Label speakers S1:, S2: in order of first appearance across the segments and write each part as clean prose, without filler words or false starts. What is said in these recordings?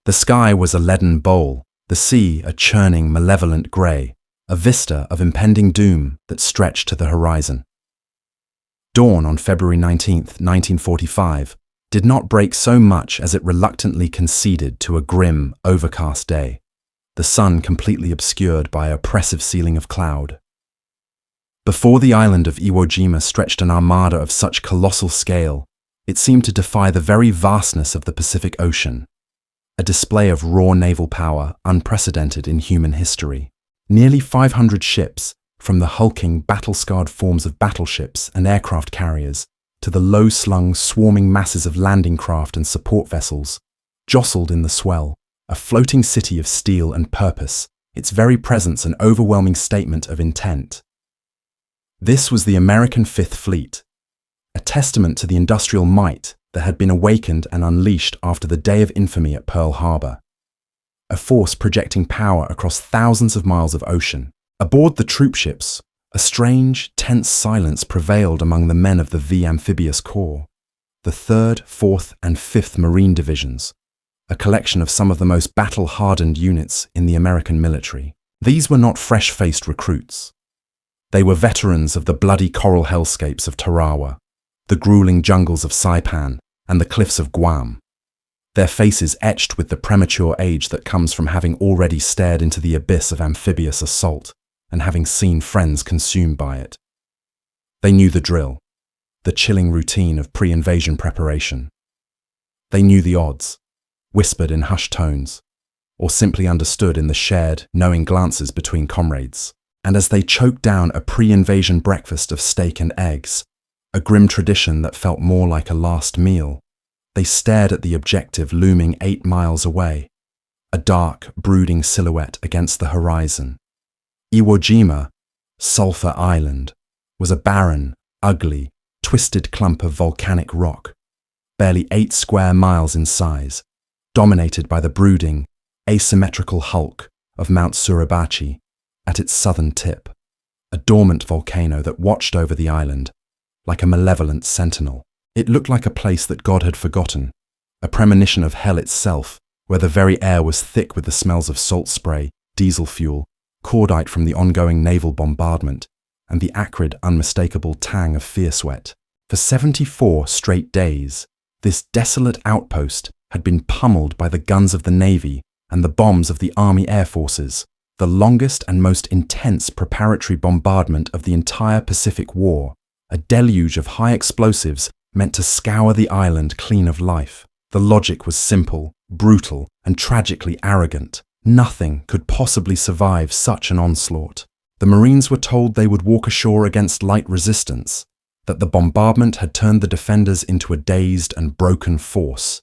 S1: The sky was a leaden bowl, the sea a churning, malevolent grey, a vista of impending doom that stretched to the horizon. Dawn on February 19, 1945, did not break so much as it reluctantly conceded to a grim, overcast day, the sun completely obscured by an oppressive ceiling of cloud. Before the island of Iwo Jima stretched an armada of such colossal scale, it seemed to defy the very vastness of the Pacific Ocean, a display of raw naval power unprecedented in human history. Nearly 500 ships, from the hulking, battle-scarred forms of battleships and aircraft carriers to the low-slung, swarming masses of landing craft and support vessels, jostled in the swell, a floating city of steel and purpose, its very presence an overwhelming statement of intent. This was the American Fifth Fleet, a testament to the industrial might that had been awakened and unleashed after the day of infamy at Pearl Harbor, a force projecting power across thousands of miles of ocean. Aboard the troopships, a strange, tense silence prevailed among the men of the V Amphibious Corps, the 3rd, 4th, and 5th Marine Divisions, a collection of some of the most battle-hardened units in the American military. These were not fresh-faced recruits. They were veterans of the bloody coral hellscapes of Tarawa, the grueling jungles of Saipan, and the cliffs of Guam, their faces etched with the premature age that comes from having already stared into the abyss of amphibious assault and having seen friends consumed by it. They knew the drill, the chilling routine of pre-invasion preparation. They knew the odds, whispered in hushed tones, or simply understood in the shared, knowing glances between comrades. And as they choked down a pre-invasion breakfast of steak and eggs, a grim tradition that felt more like a last meal, they stared at the objective looming 8 miles away, a dark, brooding silhouette against the horizon. Iwo Jima, Sulphur Island, was a barren, ugly, twisted clump of volcanic rock, barely 8 square miles in size, dominated by the brooding, asymmetrical hulk of Mount Suribachi at its southern tip, a dormant volcano that watched over the island like a malevolent sentinel. It looked like a place that God had forgotten, a premonition of hell itself, where the very air was thick with the smells of salt spray, diesel fuel, cordite from the ongoing naval bombardment, and the acrid, unmistakable tang of fear sweat. For 74 straight days, this desolate outpost had been pummeled by the guns of the Navy and the bombs of the Army Air Forces, the longest and most intense preparatory bombardment of the entire Pacific War, a deluge of high explosives meant to scour the island clean of life. The logic was simple, brutal, and tragically arrogant. Nothing could possibly survive such an onslaught. The Marines were told they would walk ashore against light resistance, that the bombardment had turned the defenders into a dazed and broken force.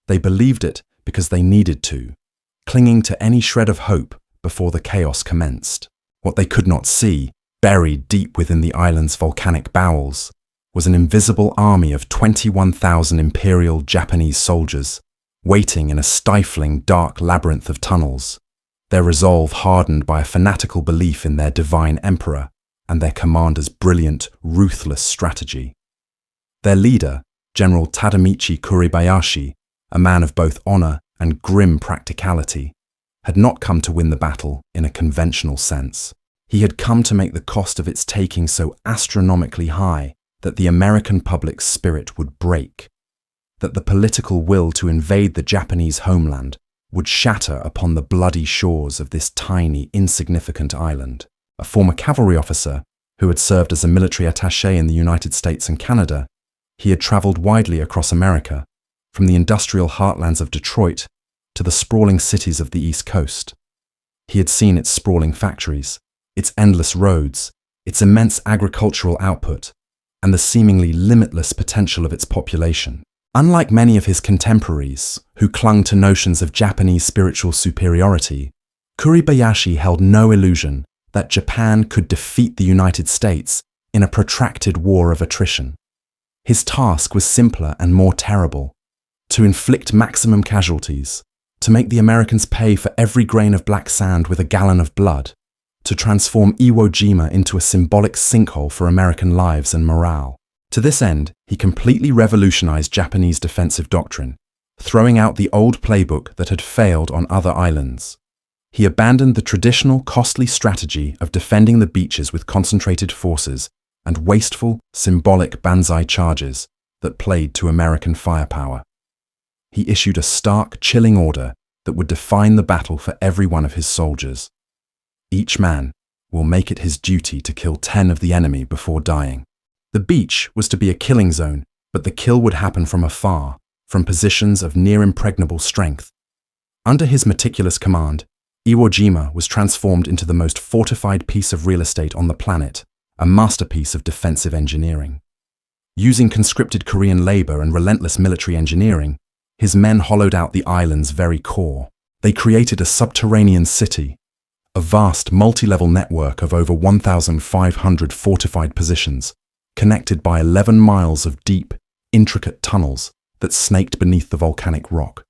S1: They believed it because they needed to, clinging to any shred of hope before the chaos commenced. What they could not see, buried deep within the island's volcanic bowels, was an invisible army of 21,000 Imperial Japanese soldiers, waiting in a stifling, dark labyrinth of tunnels, their resolve hardened by a fanatical belief in their divine emperor and their commander's brilliant, ruthless strategy. Their leader, General Tadamichi Kuribayashi, a man of both honor and grim practicality, had not come to win the battle in a conventional sense. He had come to make the cost of its taking so astronomically high that the American public's spirit would break, that the political will to invade the Japanese homeland would shatter upon the bloody shores of this tiny, insignificant island. A former cavalry officer who had served as a military attaché in the United States and Canada, he had traveled widely across America, from the industrial heartlands of Detroit to the sprawling cities of the East Coast. He had seen its sprawling factories, its endless roads, its immense agricultural output, and the seemingly limitless potential of its population. Unlike many of his contemporaries, who clung to notions of Japanese spiritual superiority, Kuribayashi held no illusion that Japan could defeat the United States in a protracted war of attrition. His task was simpler and more terrible: to inflict maximum casualties, to make the Americans pay for every grain of black sand with a gallon of blood, to transform Iwo Jima into a symbolic sinkhole for American lives and morale. To this end, he completely revolutionized Japanese defensive doctrine. throwing out the old playbook that had failed on other islands. He abandoned the traditional, costly strategy of defending the beaches with concentrated forces and wasteful, symbolic banzai charges that played to American firepower. He issued a stark, chilling order that would define the battle for every one of his soldiers. Each man will make it his duty to kill 10 of the enemy before dying. The beach was to be a killing zone, but the kill would happen from afar, from positions of near impregnable strength. Under his meticulous command, Iwo Jima was transformed into the most fortified piece of real estate on the planet, a masterpiece of defensive engineering. Using conscripted Korean labor and relentless military engineering, his men hollowed out the island's very core. They created a subterranean city, a vast multi-level network of over 1,500 fortified positions, connected by 11 miles of deep, intricate tunnels that snaked beneath the volcanic rock,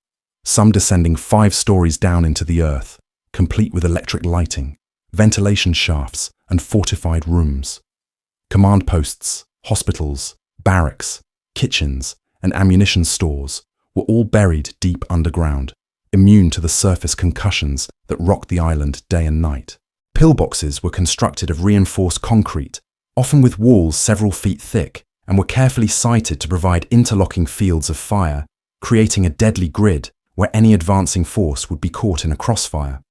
S1: some descending 5 stories down into the earth, complete with electric lighting, ventilation shafts, and fortified rooms. Command posts, hospitals, barracks, kitchens, and ammunition stores were all buried deep underground, immune to the surface concussions that rocked the island day and night. Pillboxes were constructed of reinforced concrete, often with walls several feet thick, and were carefully sited to provide interlocking fields of fire, creating a deadly grid where any advancing force would be caught in a crossfire.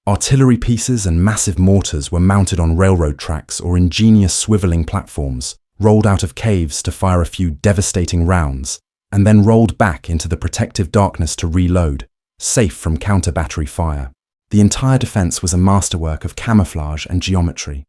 S1: Artillery pieces and massive mortars were mounted on railroad tracks or ingenious swiveling platforms, rolled out of caves to fire a few devastating rounds, and then rolled back into the protective darkness to reload, safe from counter-battery fire. The entire defense was a masterwork of camouflage and geometry.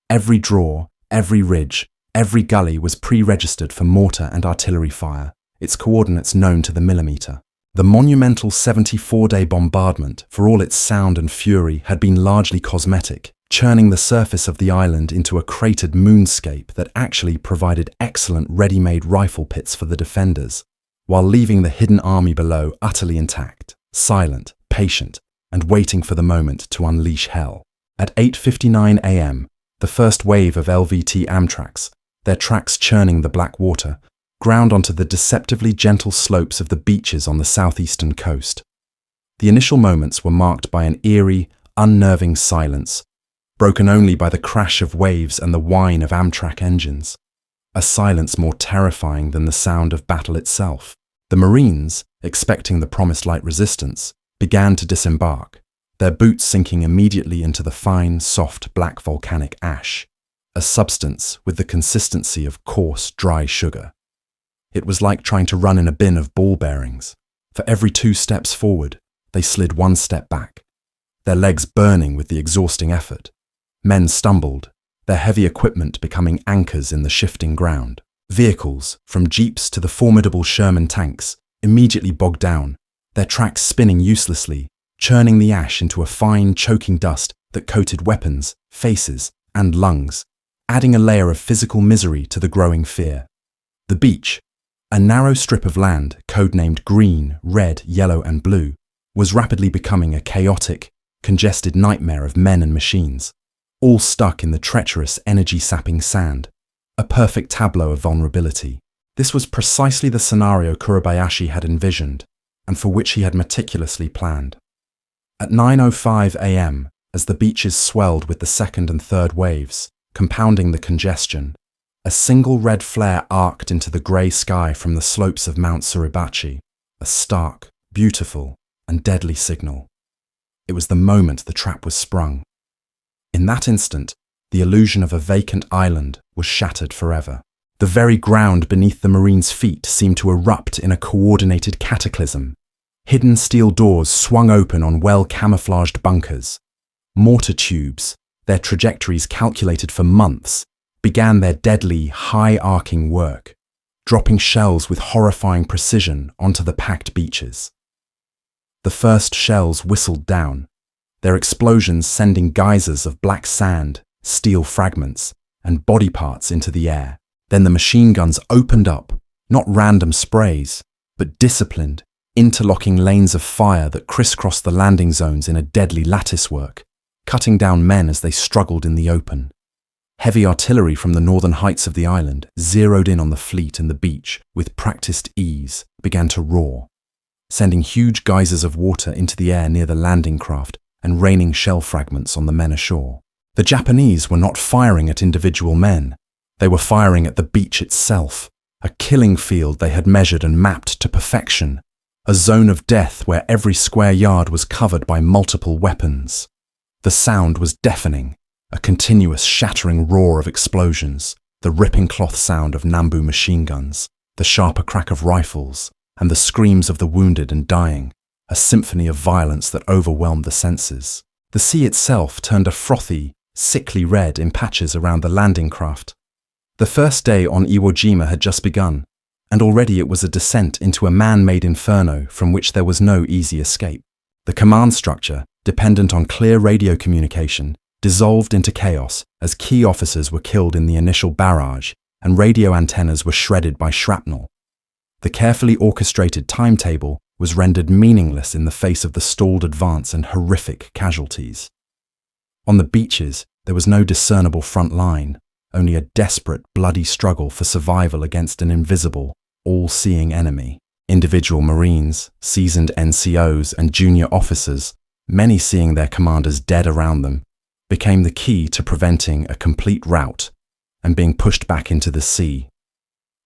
S1: Every draw, every ridge, every gully was pre-registered for mortar and artillery fire, its coordinates known to the millimeter. The monumental 74-day bombardment, for all its sound and fury, had been largely cosmetic, churning the surface of the island into a cratered moonscape that actually provided excellent ready-made rifle pits for the defenders, while leaving the hidden army below utterly intact, silent, patient, and waiting for the moment to unleash hell. At 8:59 a.m., the first wave of LVT Amtraks, their tracks churning the black water, ground onto the deceptively gentle slopes of the beaches on the southeastern coast. The initial moments were marked by an eerie, unnerving silence, broken only by the crash of waves and the whine of Amtrak engines. A silence more terrifying than the sound of battle itself. The Marines, expecting the promised light resistance, began to disembark, their boots sinking immediately into the fine, soft, black volcanic ash, a substance with the consistency of coarse, dry sugar. It was like trying to run in a bin of ball bearings. For every 2 steps forward, they slid 1 step back, their legs burning with the exhausting effort. Men stumbled, their heavy equipment becoming anchors in the shifting ground. Vehicles, from jeeps to the formidable Sherman tanks, immediately bogged down, their tracks spinning uselessly, churning the ash into a fine, choking dust that coated weapons, faces, and lungs, adding a layer of physical misery to the growing fear. The beach, a narrow strip of land codenamed green, red, yellow, and blue, was rapidly becoming a chaotic, congested nightmare of men and machines, all stuck in the treacherous, energy-sapping sand, a perfect tableau of vulnerability. This was precisely the scenario Kurabayashi had envisioned, and for which he had meticulously planned. At 9:05 a.m., as the beaches swelled with the second and third waves, compounding the congestion, a single red flare arced into the grey sky from the slopes of Mount Suribachi, a stark, beautiful, and deadly signal. It was the moment the trap was sprung. In that instant, the illusion of a vacant island was shattered forever. The very ground beneath the Marines' feet seemed to erupt in a coordinated cataclysm. Hidden steel doors swung open on well-camouflaged bunkers. Mortar tubes, their trajectories calculated for months, began their deadly, high-arcing work, dropping shells with horrifying precision onto the packed beaches. The first shells whistled down, their explosions sending geysers of black sand, steel fragments, and body parts into the air. Then the machine guns opened up, not random sprays, but disciplined, interlocking lanes of fire that crisscrossed the landing zones in a deadly latticework, cutting down men as they struggled in the open. Heavy artillery from the northern heights of the island, zeroed in on the fleet and the beach with practiced ease, began to roar. sending huge geysers of water into the air near the landing craft and raining shell fragments on the men ashore. The Japanese were not firing at individual men. They were firing at the beach itself, a killing field they had measured and mapped to perfection, a zone of death where every square yard was covered by multiple weapons. The sound was deafening, a continuous shattering roar of explosions, the ripping cloth sound of Nambu machine guns, the sharper crack of rifles, and the screams of the wounded and dying, a symphony of violence that overwhelmed the senses. The sea itself turned a frothy, sickly red in patches around the landing craft. The first day on Iwo Jima had just begun, and already it was a descent into a man-made inferno from which there was no easy escape. The command structure, dependent on clear radio communication, dissolved into chaos as key officers were killed in the initial barrage and radio antennas were shredded by shrapnel. The carefully orchestrated timetable was rendered meaningless in the face of the stalled advance and horrific casualties. On the beaches, there was no discernible front line, only a desperate, bloody struggle for survival against an invisible, all-seeing enemy. Individual Marines, seasoned NCOs, and junior officers, many seeing their commanders dead around them, became the key to preventing a complete rout and being pushed back into the sea.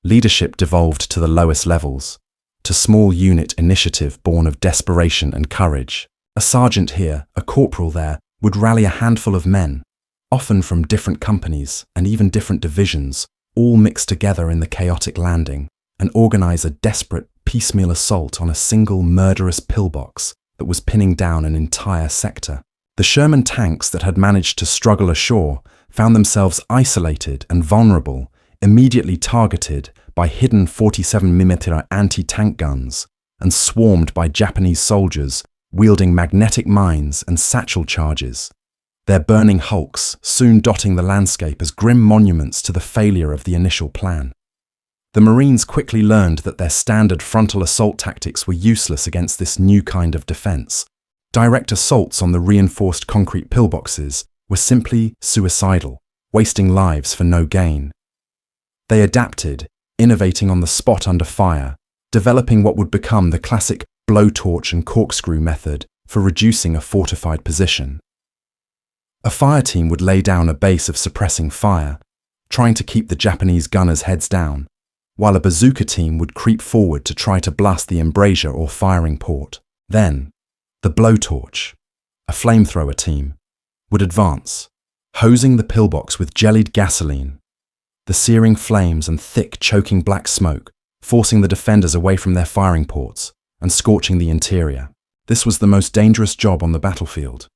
S1: Leadership devolved to the lowest levels, to small unit initiative born of desperation and courage. A sergeant here, a corporal there, would rally a handful of men, often from different companies and even different divisions, all mixed together in the chaotic landing, and organize a desperate, piecemeal assault on a single murderous pillbox that was pinning down an entire sector. The Sherman tanks that had managed to struggle ashore found themselves isolated and vulnerable, immediately targeted by hidden 47mm anti-tank guns, and swarmed by Japanese soldiers wielding magnetic mines and satchel charges, their burning hulks soon dotting the landscape as grim monuments to the failure of the initial plan. The Marines quickly learned that their standard frontal assault tactics were useless against this new kind of defense. Direct assaults on the reinforced concrete pillboxes were simply suicidal, wasting lives for no gain. They adapted, innovating on the spot under fire, developing what would become the classic blowtorch and corkscrew method for reducing a fortified position. A fire team would lay down a base of suppressing fire, trying to keep the Japanese gunners' heads down, while a bazooka team would creep forward to try to blast the embrasure or firing port. Then, the blowtorch, a flamethrower team, would advance, hosing the pillbox with jellied gasoline, the searing flames and thick, choking black smoke, forcing the defenders away from their firing ports and scorching the interior. This was the most dangerous job on the battlefield.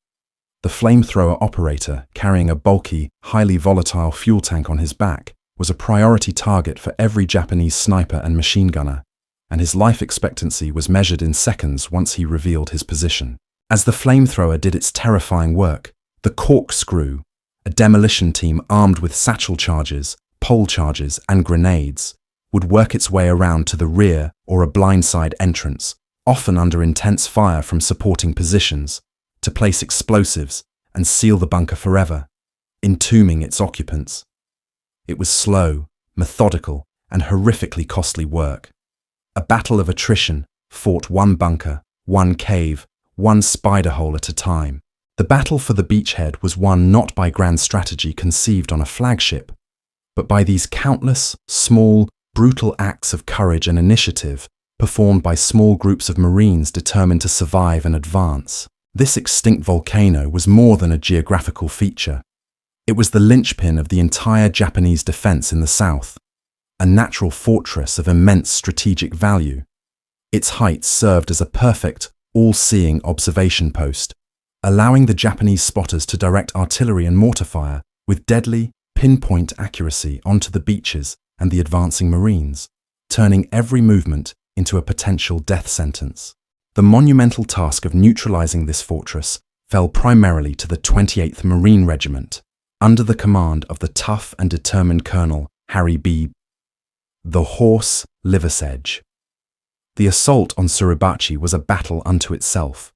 S1: The flamethrower operator, carrying a bulky, highly volatile fuel tank on his back, was a priority target for every Japanese sniper and machine gunner, and his life expectancy was measured in seconds once he revealed his position. As the flamethrower did its terrifying work, the corkscrew, a demolition team armed with satchel charges, pole charges, and grenades, would work its way around to the rear or a blindside entrance, often under intense fire from supporting positions, to place explosives and seal the bunker forever, entombing its occupants. It was slow, methodical, and horrifically costly work. A battle of attrition, fought one bunker, one cave, one spider hole at a time. The battle for the beachhead was won not by grand strategy conceived on a flagship, but by these countless, small, brutal acts of courage and initiative performed by small groups of Marines determined to survive and advance. This extinct volcano was more than a geographical feature. It was the linchpin of the entire Japanese defense in the south, a natural fortress of immense strategic value. Its height served as a perfect, all-seeing observation post, allowing the Japanese spotters to direct artillery and mortar fire with deadly, pinpoint accuracy onto the beaches and the advancing Marines, turning every movement into a potential death sentence. The monumental task of neutralizing this fortress fell primarily to the 28th Marine Regiment, under the command of the tough and determined Colonel Harry B. the Horse Liversedge. The assault on Suribachi was a battle unto itself,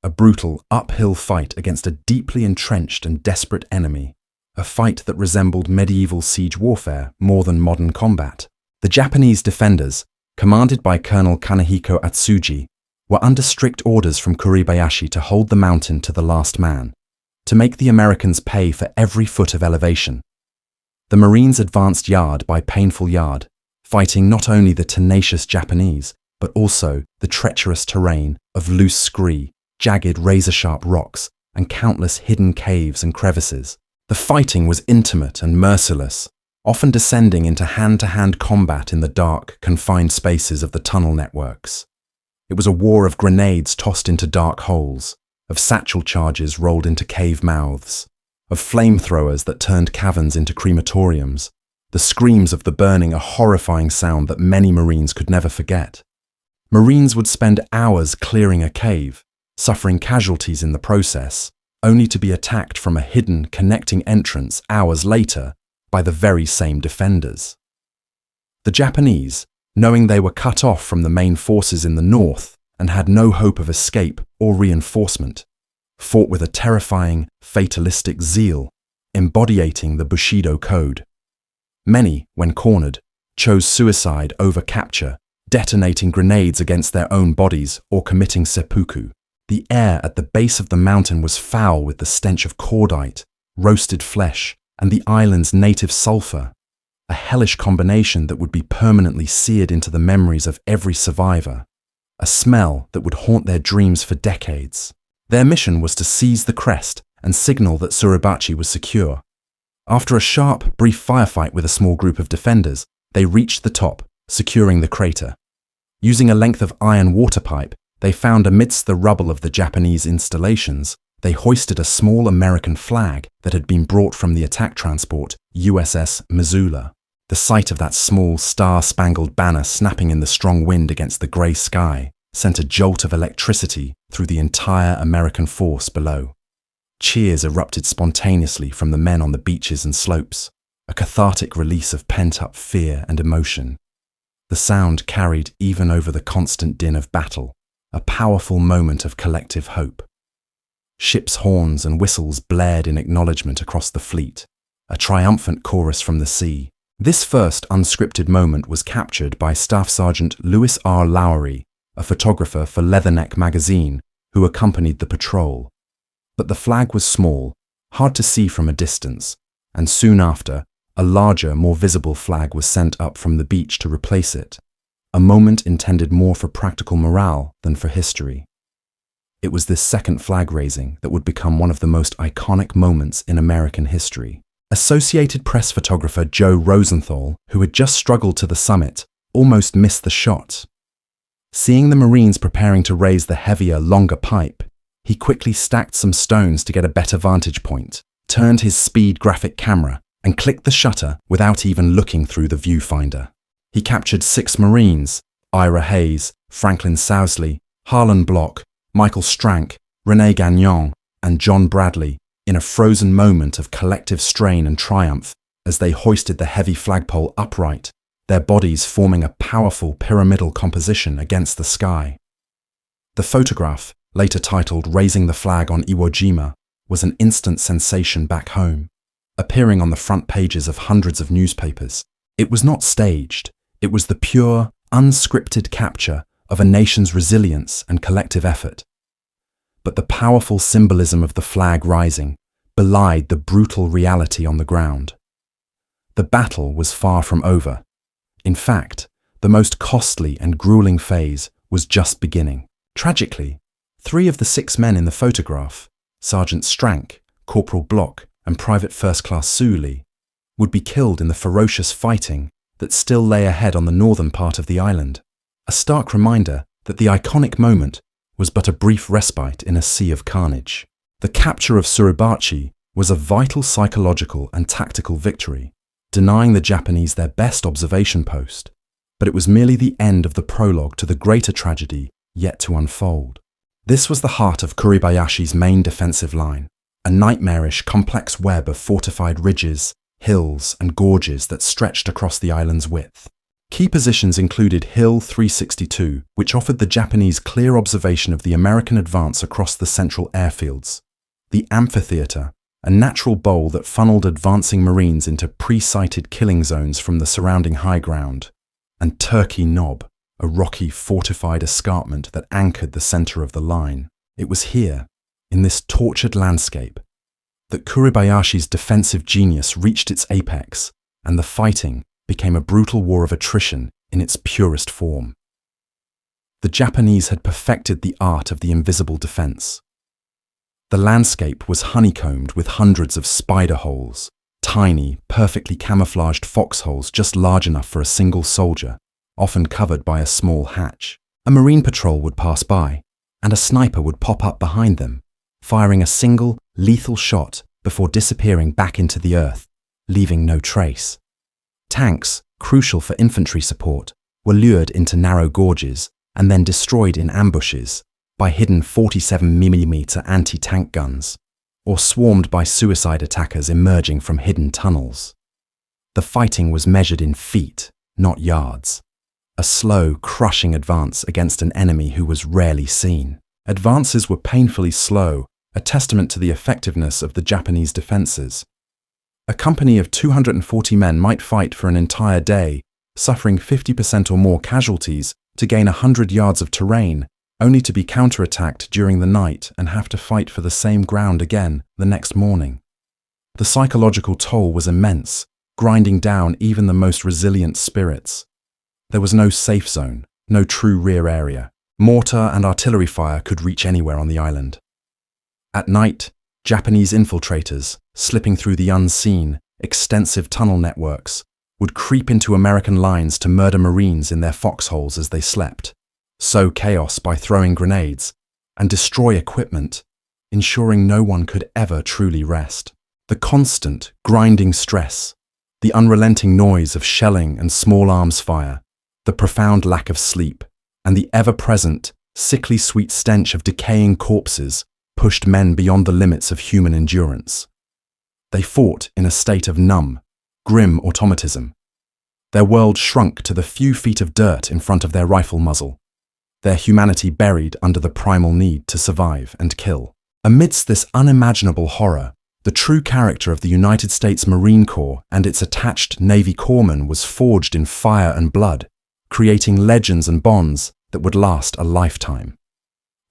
S1: a brutal uphill fight against a deeply entrenched and desperate enemy, a fight that resembled medieval siege warfare more than modern combat. The Japanese defenders, commanded by Colonel Kanehiko Atsuji, were under strict orders from Suribachi to hold the mountain to the last man, to make the Americans pay for every foot of elevation. The Marines advanced yard by painful yard, fighting not only the tenacious Japanese, but also the treacherous terrain of loose scree, jagged razor-sharp rocks, and countless hidden caves and crevices. The fighting was intimate and merciless, often descending into hand-to-hand combat in the dark, confined spaces of the tunnel networks. It was a war of grenades tossed into dark holes, of satchel charges rolled into cave mouths, of flamethrowers that turned caverns into crematoriums, the screams of the burning a horrifying sound that many Marines could never forget. Marines would spend hours clearing a cave, suffering casualties in the process, only to be attacked from a hidden, connecting entrance hours later by the very same defenders. The Japanese, knowing they were cut off from the main forces in the north and had no hope of escape or reinforcement, fought with a terrifying, fatalistic zeal, embodying the Bushido code. Many, when cornered, chose suicide over capture, detonating grenades against their own bodies or committing seppuku. The air at the base of the mountain was foul with the stench of cordite, roasted flesh, and the island's native sulfur, a hellish combination that would be permanently seared into the memories of every survivor, a smell that would haunt their dreams for decades. Their mission was to seize the crest and signal that Suribachi was secure. After a sharp, brief firefight with a small group of defenders, they reached the top, securing the crater. Using a length of iron water pipe, they found amidst the rubble of the Japanese installations, they hoisted a small American flag that had been brought from the attack transport USS Missoula. The sight of that small, star-spangled banner snapping in the strong wind against the grey sky sent a jolt of electricity through the entire American force below. Cheers erupted spontaneously from the men on the beaches and slopes, a cathartic release of pent-up fear and emotion. The sound carried even over the constant din of battle, a powerful moment of collective hope. Ships' horns and whistles blared in acknowledgement across the fleet, a triumphant chorus from the sea. This first unscripted moment was captured by Staff Sergeant Louis R. Lowry, a photographer for Leatherneck magazine, who accompanied the patrol. But the flag was small, hard to see from a distance, and soon after, a larger, more visible flag was sent up from the beach to replace it, a moment intended more for practical morale than for history. It was this second flag raising that would become one of the most iconic moments in American history. Associated Press photographer Joe Rosenthal, who had just struggled to the summit, almost missed the shot. Seeing the Marines preparing to raise the heavier, longer pipe, he quickly stacked some stones to get a better vantage point, turned his speed graphic camera, and clicked the shutter without even looking through the viewfinder. He captured 6 Marines, Ira Hayes, Franklin Sousley, Harlan Block, Michael Strank, Rene Gagnon, and John Bradley, in a frozen moment of collective strain and triumph as they hoisted the heavy flagpole upright, their bodies forming a powerful pyramidal composition against the sky. The photograph, later titled "Raising the Flag on Iwo Jima," was an instant sensation back home, appearing on the front pages of hundreds of newspapers. It was not staged, it was the pure, unscripted capture of a nation's resilience and collective effort. But the powerful symbolism of the flag rising belied the brutal reality on the ground. The battle was far from over. In fact, the most costly and grueling phase was just beginning. Tragically, 3 of the 6 men in the photograph, Sergeant Strank, Corporal Block, and Private First Class Sooley, would be killed in the ferocious fighting that still lay ahead on the northern part of the island. A stark reminder that the iconic moment was but a brief respite in a sea of carnage. The capture of Suribachi was a vital psychological and tactical victory, denying the Japanese their best observation post, but it was merely the end of the prologue to the greater tragedy yet to unfold. This was the heart of Suribachi's main defensive line, a nightmarish, complex web of fortified ridges, hills, and gorges that stretched across the island's width. Key positions included Hill 362, which offered the Japanese clear observation of the American advance across the central airfields, the amphitheater, a natural bowl that funneled advancing Marines into pre-sighted killing zones from the surrounding high ground, and Turkey Knob, a rocky, fortified escarpment that anchored the center of the line. It was here, in this tortured landscape, that Kuribayashi's defensive genius reached its apex, and the fighting became a brutal war of attrition in its purest form. The Japanese had perfected the art of the invisible defense. The landscape was honeycombed with hundreds of spider holes, tiny, perfectly camouflaged foxholes just large enough for a single soldier, often covered by a small hatch. A marine patrol would pass by, and a sniper would pop up behind them, firing a single, lethal shot before disappearing back into the earth, leaving no trace. Tanks, crucial for infantry support, were lured into narrow gorges and then destroyed in ambushes by hidden 47mm anti-tank guns, or swarmed by suicide attackers emerging from hidden tunnels. The fighting was measured in feet, not yards. A slow, crushing advance against an enemy who was rarely seen. Advances were painfully slow, a testament to the effectiveness of the Japanese defenses. A company of 240 men might fight for an entire day, suffering 50% or more casualties to gain 100 yards of terrain, only to be counterattacked during the night and have to fight for the same ground again the next morning. The psychological toll was immense, grinding down even the most resilient spirits. There was no safe zone, no true rear area. Mortar and artillery fire could reach anywhere on the island. At night, Japanese infiltrators, slipping through the unseen, extensive tunnel networks, would creep into American lines to murder Marines in their foxholes as they slept, sow chaos by throwing grenades, and destroy equipment, ensuring no one could ever truly rest. The constant, grinding stress, the unrelenting noise of shelling and small arms fire, the profound lack of sleep, and the ever-present, sickly sweet stench of decaying corpses pushed men beyond the limits of human endurance. They fought in a state of numb, grim automatism. Their world shrunk to the few feet of dirt in front of their rifle muzzle, their humanity buried under the primal need to survive and kill. Amidst this unimaginable horror, the true character of the United States Marine Corps and its attached Navy corpsmen was forged in fire and blood, creating legends and bonds that would last a lifetime.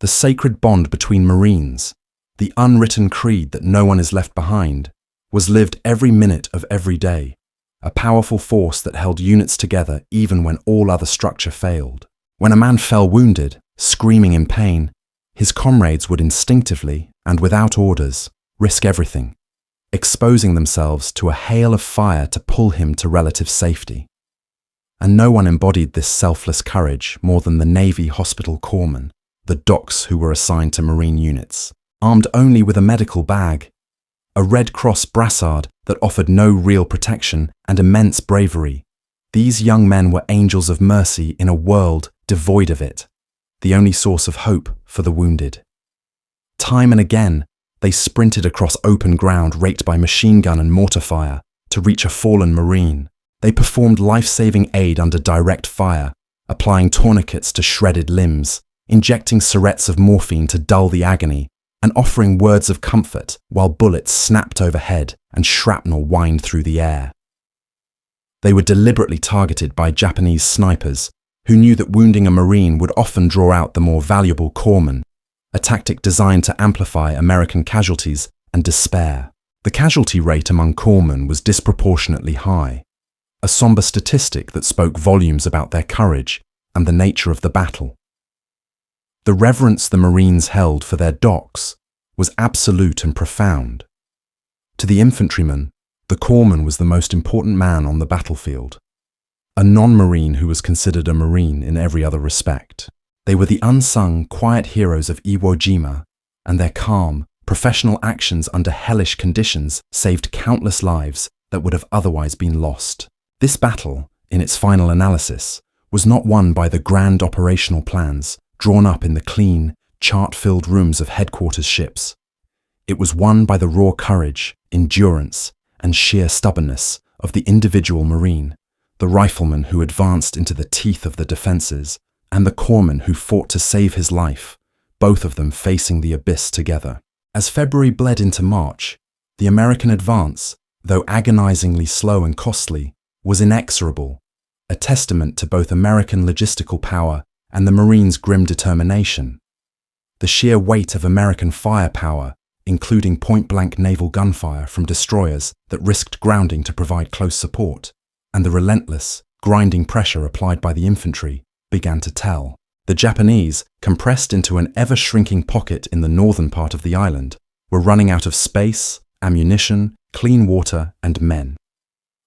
S1: The sacred bond between Marines, the unwritten creed that no one is left behind, was lived every minute of every day, a powerful force that held units together even when all other structure failed. When a man fell wounded, screaming in pain, his comrades would instinctively, and without orders, risk everything, exposing themselves to a hail of fire to pull him to relative safety. And no one embodied this selfless courage more than the Navy hospital corpsmen, the docs who were assigned to Marine units, armed only with a medical bag, a Red Cross brassard that offered no real protection and immense bravery. These young men were angels of mercy in a world devoid of it, the only source of hope for the wounded. Time and again, they sprinted across open ground raked by machine gun and mortar fire to reach a fallen Marine. They performed life-saving aid under direct fire, applying tourniquets to shredded limbs, injecting syrettes of morphine to dull the agony, and offering words of comfort while bullets snapped overhead and shrapnel whined through the air. They were deliberately targeted by Japanese snipers who knew that wounding a Marine would often draw out the more valuable corpsman, a tactic designed to amplify American casualties and despair. The casualty rate among corpsmen was disproportionately high, a somber statistic that spoke volumes about their courage and the nature of the battle. The reverence the Marines held for their docs was absolute and profound. To the infantryman, the corpsman was the most important man on the battlefield, a non-Marine who was considered a Marine in every other respect. They were the unsung, quiet heroes of Iwo Jima, and their calm, professional actions under hellish conditions saved countless lives that would have otherwise been lost. This battle, in its final analysis, was not won by the grand operational plans drawn up in the clean, chart-filled rooms of headquarters ships. It was won by the raw courage, endurance, and sheer stubbornness of the individual Marine, the rifleman who advanced into the teeth of the defenses, and the corpsman who fought to save his life, both of them facing the abyss together. As February bled into March, the American advance, though agonizingly slow and costly, was inexorable, a testament to both American logistical power and the Marines' grim determination. The sheer weight of American firepower, including point-blank naval gunfire from destroyers that risked grounding to provide close support, and the relentless, grinding pressure applied by the infantry, began to tell. The Japanese, compressed into an ever-shrinking pocket in the northern part of the island, were running out of space, ammunition, clean water, and men.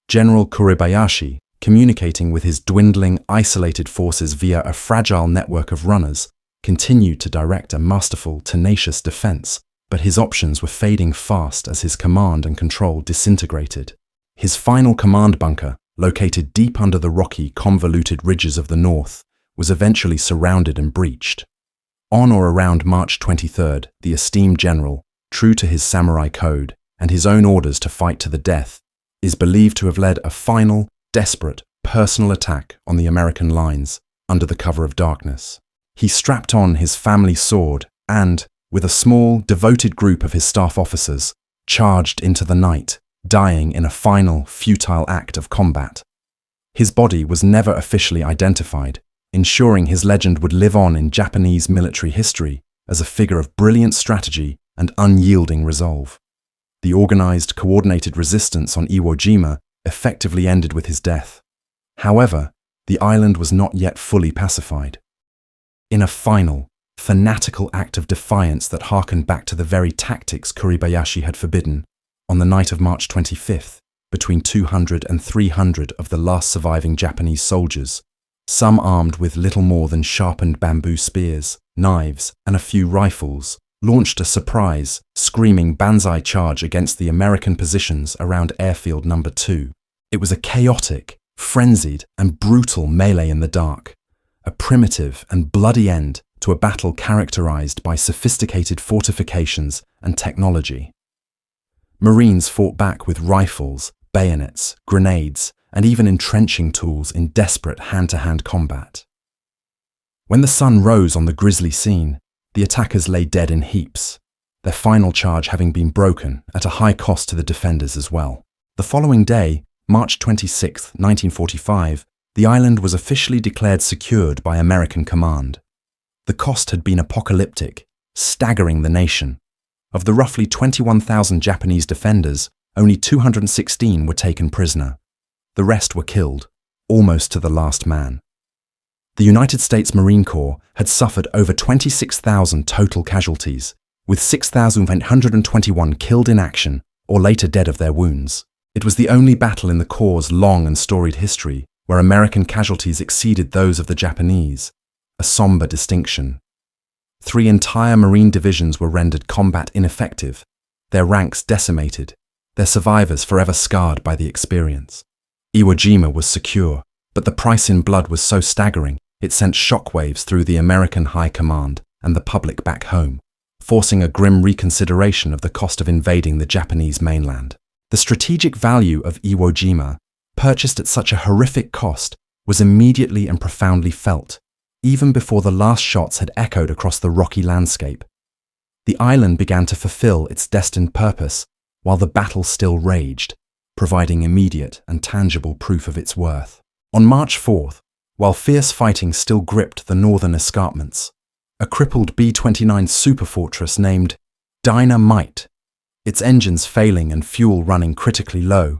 S1: General Suribachi, communicating with his dwindling, isolated forces via a fragile network of runners, continued to direct a masterful, tenacious defense, but his options were fading fast as his command and control disintegrated. His final command bunker, located deep under the rocky, convoluted ridges of the north, was eventually surrounded and breached. On or around March 23rd, the esteemed general, true to his samurai code and his own orders to fight to the death, is believed to have led a final, desperate, personal attack on the American lines under the cover of darkness. He strapped on his family sword and, with a small, devoted group of his staff officers, charged into the night, dying in a final, futile act of combat. His body was never officially identified, ensuring his legend would live on in Japanese military history as a figure of brilliant strategy and unyielding resolve. The organized, coordinated resistance on Iwo Jima effectively ended with his death. However, the island was not yet fully pacified. In a final, fanatical act of defiance that harkened back to the very tactics Suribachi had forbidden, on the night of March 25th, between 200 and 300 of the last surviving Japanese soldiers, some armed with little more than sharpened bamboo spears, knives, and a few rifles, launched a surprise, screaming banzai charge against the American positions around Airfield No. 2. It was a chaotic, frenzied, and brutal melee in the dark, a primitive and bloody end to a battle characterized by sophisticated fortifications and technology. Marines fought back with rifles, bayonets, grenades, and even entrenching tools in desperate hand-to-hand combat. When the sun rose on the grisly scene, the attackers lay dead in heaps, their final charge having been broken at a high cost to the defenders as well. The following day, March 26, 1945, the island was officially declared secured by American command. The cost had been apocalyptic, staggering the nation. Of the roughly 21,000 Japanese defenders, only 216 were taken prisoner. The rest were killed, almost to the last man. The United States Marine Corps had suffered over 26,000 total casualties, with 6,821 killed in action or later dead of their wounds. It was the only battle in the Corps' long and storied history where American casualties exceeded those of the Japanese, a somber distinction. 3 entire Marine divisions were rendered combat ineffective, their ranks decimated, their survivors forever scarred by the experience. Iwo Jima was secure, but the price in blood was so staggering it sent shockwaves through the American High Command and the public back home, forcing a grim reconsideration of the cost of invading the Japanese mainland. The strategic value of Iwo Jima, purchased at such a horrific cost, was immediately and profoundly felt, even before the last shots had echoed across the rocky landscape. The island began to fulfill its destined purpose while the battle still raged, providing immediate and tangible proof of its worth. On March 4th, while fierce fighting still gripped the northern escarpments, a crippled B-29 superfortress named Dynamite, its engines failing and fuel running critically low,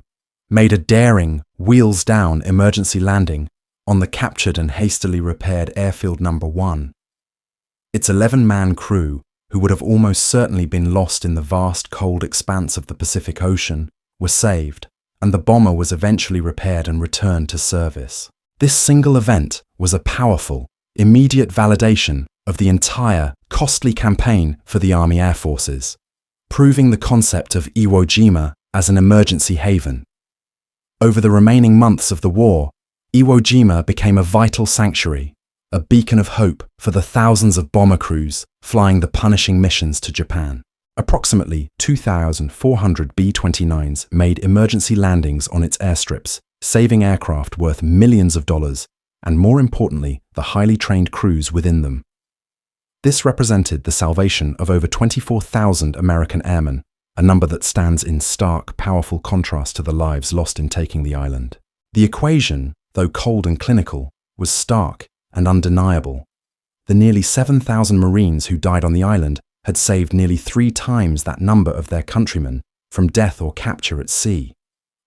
S1: made a daring, wheels-down emergency landing on the captured and hastily repaired Airfield No. 1. Its 11-man crew, who would have almost certainly been lost in the vast cold expanse of the Pacific Ocean, were saved, and the bomber was eventually repaired and returned to service. This single event was a powerful, immediate validation of the entire, costly campaign for the Army Air Forces, proving the concept of Iwo Jima as an emergency haven. Over the remaining months of the war, Iwo Jima became a vital sanctuary, a beacon of hope for the thousands of bomber crews flying the punishing missions to Japan. Approximately 2,400 B-29s made emergency landings on its airstrips, saving aircraft worth millions of dollars, and more importantly, the highly trained crews within them. This represented the salvation of over 24,000 American airmen, a number that stands in stark, powerful contrast to the lives lost in taking the island. The equation, though cold and clinical, was stark and undeniable. The nearly 7,000 Marines who died on the island had saved nearly 3 times that number of their countrymen from death or capture at sea.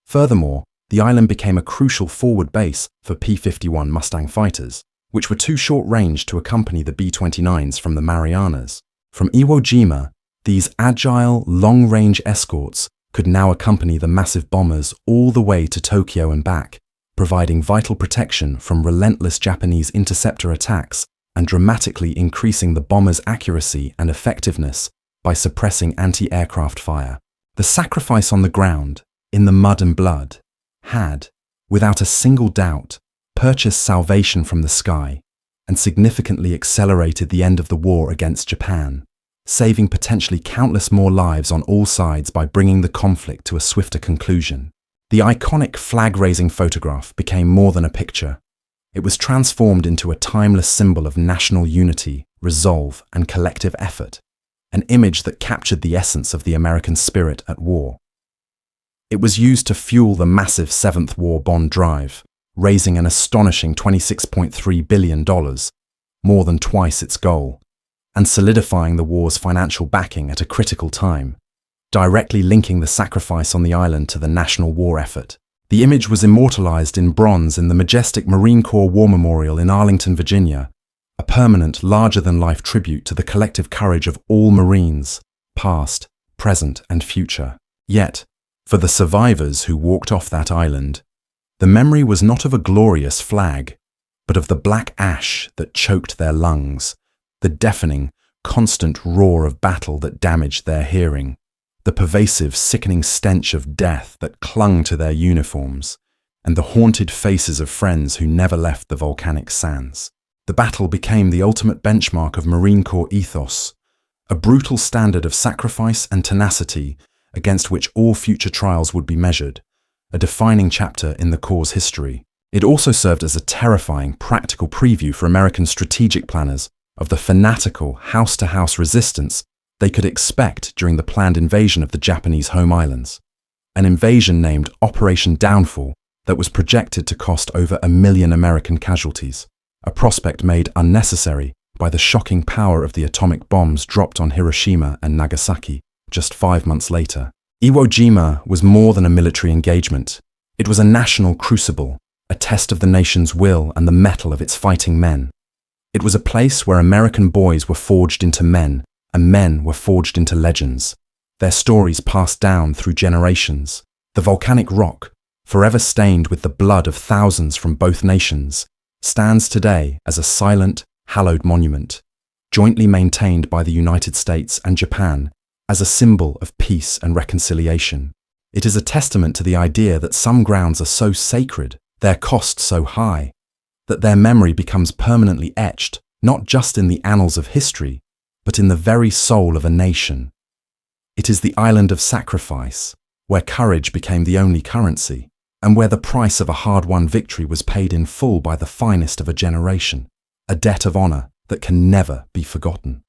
S1: Furthermore, the island became a crucial forward base for P-51 Mustang fighters, which were too short-range to accompany the B-29s from the Marianas. From Iwo Jima, these agile, long-range escorts could now accompany the massive bombers all the way to Tokyo and back, providing vital protection from relentless Japanese interceptor attacks and dramatically increasing the bombers' accuracy and effectiveness by suppressing anti-aircraft fire. The sacrifice on the ground, in the mud and blood, had, without a single doubt, purchased salvation from the sky and significantly accelerated the end of the war against Japan, saving potentially countless more lives on all sides by bringing the conflict to a swifter conclusion. The iconic flag-raising photograph became more than a picture. It was transformed into a timeless symbol of national unity, resolve, and collective effort, an image that captured the essence of the American spirit at war. It was used to fuel the massive Seventh War Bond drive, raising an astonishing $26.3 billion, more than twice its goal, and solidifying the war's financial backing at a critical time, directly linking the sacrifice on the island to the national war effort. The image was immortalized in bronze in the majestic Marine Corps War Memorial in Arlington, Virginia, a permanent, larger-than-life tribute to the collective courage of all Marines, past, present, and future. Yet, for the survivors who walked off that island, the memory was not of a glorious flag, but of the black ash that choked their lungs, the deafening, constant roar of battle that damaged their hearing, the pervasive, sickening stench of death that clung to their uniforms, and the haunted faces of friends who never left the volcanic sands. The battle became the ultimate benchmark of Marine Corps ethos, a brutal standard of sacrifice and tenacity against which all future trials would be measured, a defining chapter in the Corps' history. It also served as a terrifying, practical preview for American strategic planners of the fanatical, house-to-house resistance they could expect during the planned invasion of the Japanese home islands, an invasion named Operation Downfall that was projected to cost over 1 million American casualties, a prospect made unnecessary by the shocking power of the atomic bombs dropped on Hiroshima and Nagasaki just 5 months later. Iwo Jima was more than a military engagement. It was a national crucible, a test of the nation's will and the mettle of its fighting men. It was a place where American boys were forged into men, and men were forged into legends, their stories passed down through generations. The volcanic rock, forever stained with the blood of thousands from both nations, stands today as a silent, hallowed monument, jointly maintained by the United States and Japan as a symbol of peace and reconciliation. It is a testament to the idea that some grounds are so sacred, their cost so high, that their memory becomes permanently etched, not just in the annals of history, but in the very soul of a nation. It is the island of sacrifice, where courage became the only currency, and where the price of a hard-won victory was paid in full by the finest of a generation, a debt of honor that can never be forgotten.